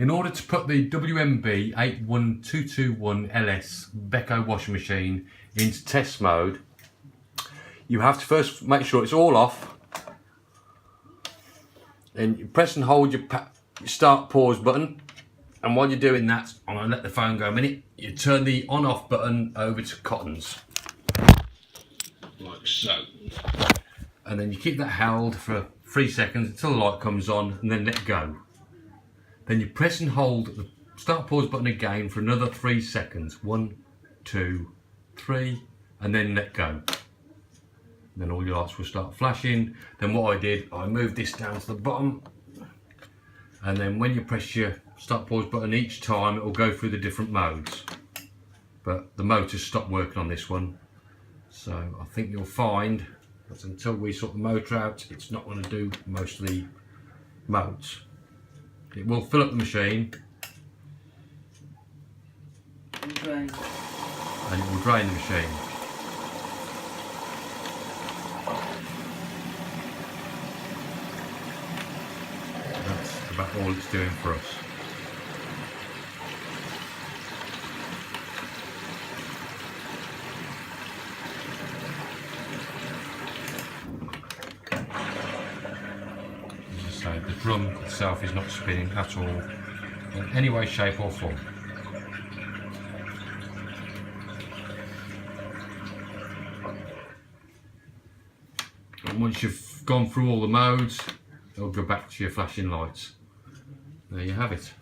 In order to put the WMB 81221LS Beko washing machine into test mode, you have to first make sure it's all off, and you press and hold your start pause button, and while you're doing that, I'm going to let the phone go a minute, you turn the on off button over to cottons, like so, and then you keep that held for 3 seconds until the light comes on, and then let go. Then you press and hold the start pause button again for another 3 seconds. 1, 2, 3, and then let go. Then all your lights will start flashing. Then what I did, I moved this down to the bottom, and then when you press your start pause button each time, it will go through the different modes. But the motor's stopped working on this one, so I think you'll find that until we sort the motor out, it's not going to do most of the modes. It will fill up the machine, and it will drain the machine. That's about all it's doing for us. So the drum itself is not spinning at all in any way, shape or form. And once you've gone through all the modes, it'll go back to your flashing lights. There you have it.